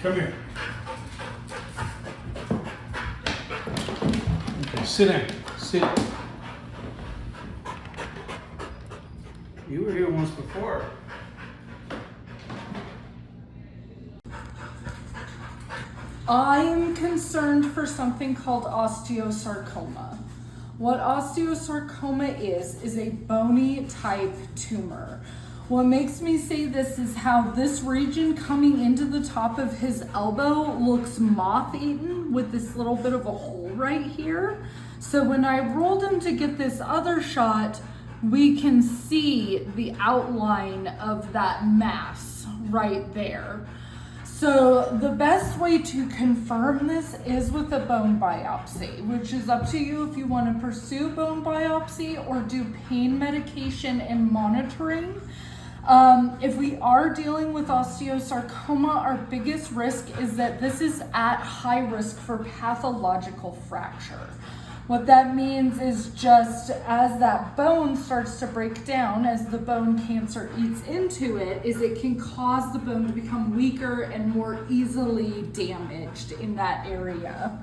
Come here. Okay, sit down. Sit. You were here once before. I am concerned for something called osteosarcoma. What osteosarcoma is a bony type tumor. What makes me say this is how this region coming into the top of his elbow looks moth-eaten with this little bit of a hole right here. So when I rolled him to get this other shot, we can see the outline of that mass right there. So the best way to confirm this is with a bone biopsy, which is up to you if you want to pursue bone biopsy or do pain medication and monitoring. If we are dealing with osteosarcoma, our biggest risk is that this is at high risk for pathological fracture. What that means is just as that bone starts to break down, as the bone cancer eats into it, is it can cause the bone to become weaker and more easily damaged in that area.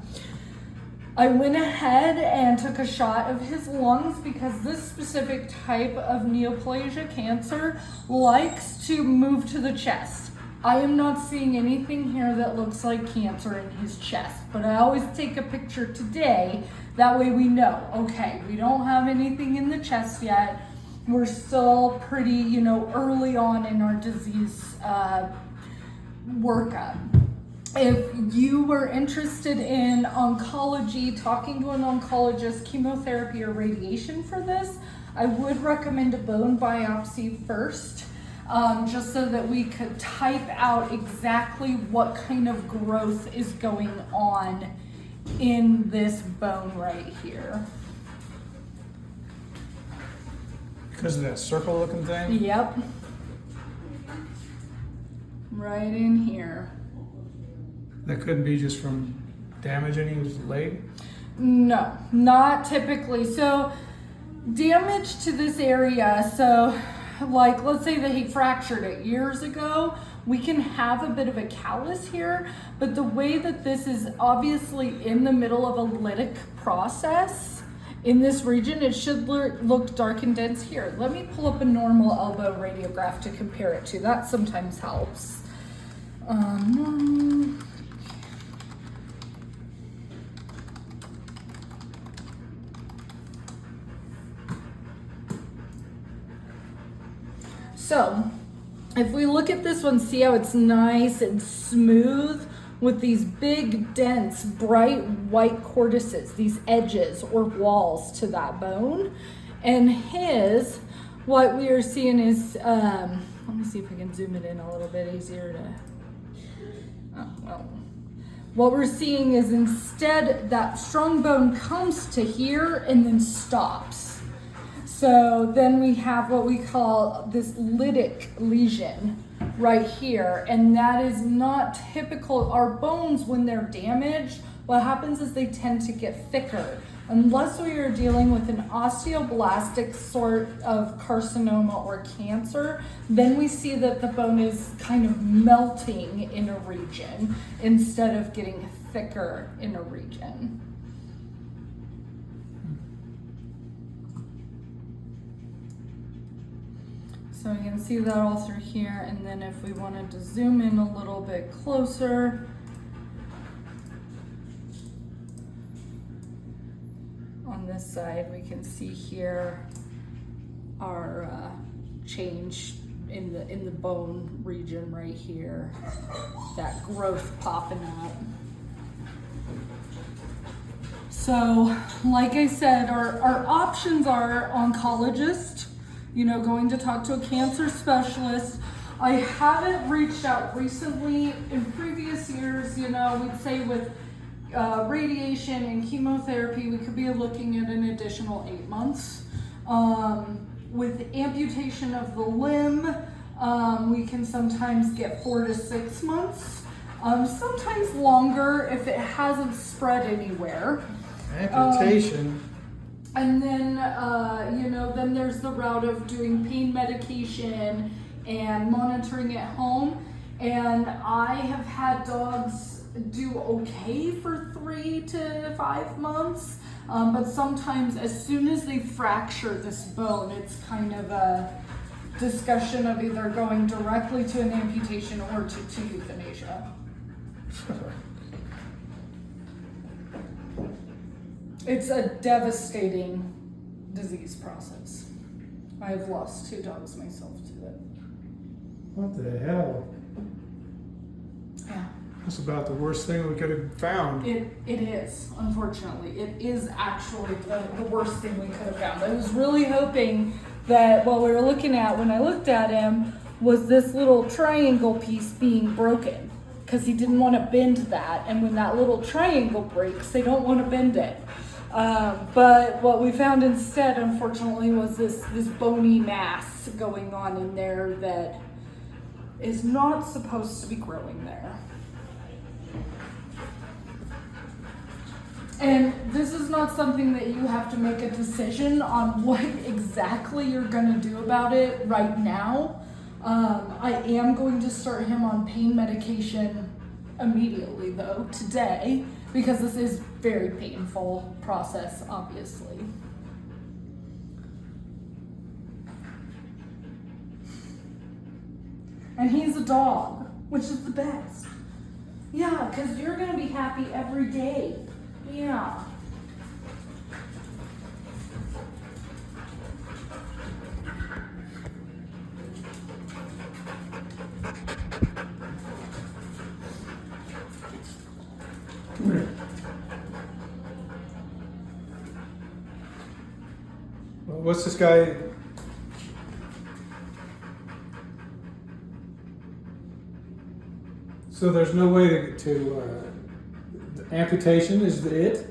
I went ahead and took a shot of his lungs because this specific type of neoplasia cancer likes to move to the chest. I am not seeing anything here that looks like cancer in his chest, but I always take a picture today. That way we know, okay, we don't have anything in the chest yet. We're still pretty, early on in our disease workup. If you were interested in oncology, talking to an oncologist, chemotherapy or radiation for this, I would recommend a bone biopsy first, just so that we could type out exactly what kind of growth is going on in this bone right here. Because of that circle looking thing? Yep. Right in here. That couldn't be just from damaging his leg? No, not typically. So damage to this area, so like let's say that he fractured it years ago, we can have a bit of a callus here, but the way that this is obviously in the middle of a lytic process in this region, it should look dark and dense here. Let me pull up a normal elbow radiograph to compare it to. That sometimes helps. So if we look at this one, see how it's nice and smooth with these big, dense, bright white cortices, these edges or walls to that bone. And what we are seeing is, let me see if I can zoom it in a little bit easier to, what we're seeing is instead that strong bone comes to here and then stops. So then we have what we call this lytic lesion right here, and that is not typical. Our bones, when they're damaged, what happens is they tend to get thicker. Unless we are dealing with an osteoblastic sort of carcinoma or cancer, then we see that the bone is kind of melting in a region instead of getting thicker in a region. So you can see that all through here, and then if we wanted to zoom in a little bit closer, on this side we can see here our change in the bone region right here, that growth popping up. So like I said, our options are oncologist, going to talk to a cancer specialist. I haven't reached out recently. In previous years, we'd say with radiation and chemotherapy, we could be looking at an additional 8 months. With amputation of the limb, we can sometimes get 4 to 6 months, sometimes longer if it hasn't spread anywhere. Amputation. And then, then there's the route of doing pain medication and monitoring at home. And I have had dogs do okay for 3 to 5 months, but sometimes as soon as they fracture this bone, it's kind of a discussion of either going directly to an amputation or to euthanasia. It's a devastating disease process. I have lost 2 dogs myself to it. What the hell? Yeah. That's about the worst thing we could have found. It is, unfortunately. It is actually the worst thing we could have found. I was really hoping that what we were looking at when I looked at him was this little triangle piece being broken, because he didn't want to bend that. And when that little triangle breaks, they don't want to bend it. But what we found instead, unfortunately, was this bony mass going on in there that is not supposed to be growing there. And this is not something that you have to make a decision on what exactly you're going to do about it right now. I am going to start him on pain medication immediately, though, today, because this is very painful process, obviously. And he's a dog, which is the best. Yeah, because you're going to be happy every day. Yeah. Come here. Well, what's this guy? So there's no way to amputation is it?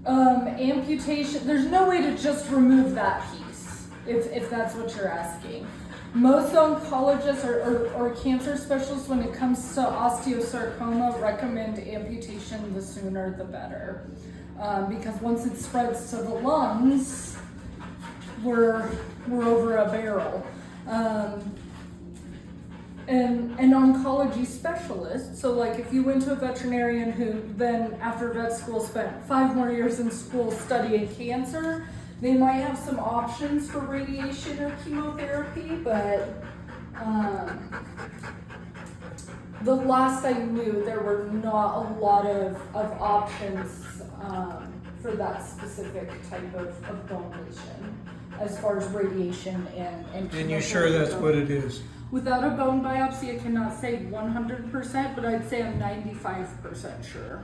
Amputation, there's no way to just remove that piece, if that's what you're asking. Most oncologists or cancer specialists, when it comes to osteosarcoma, recommend amputation the sooner the better. Because once it spreads to the lungs, we're over a barrel. And an oncology specialist, so like if you went to a veterinarian who then after vet school spent 5 more years in school studying cancer, they might have some options for radiation or chemotherapy, but the last I knew there were not a lot of options for that specific type of bone lesion as far as radiation and chemotherapy. And you sure that's what it is? Without a bone biopsy, I cannot say 100%, but I'd say I'm 95% sure.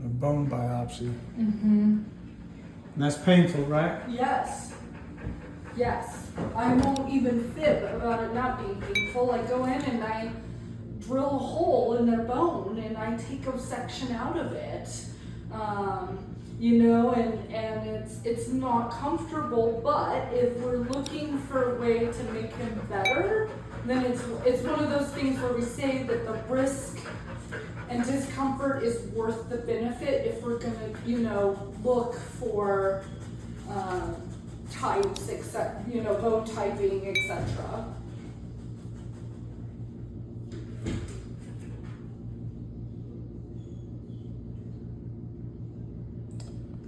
A bone biopsy. Mm-hmm. And that's painful, right? Yes. Yes. I won't even fib about it not being painful. I go in and I drill a hole in their bone and I take a section out of it. And it's not comfortable, but if we're looking for a way to make him better, then it's one of those things where we say that the risk and discomfort is worth the benefit if we're gonna, look for types, bone typing, etc.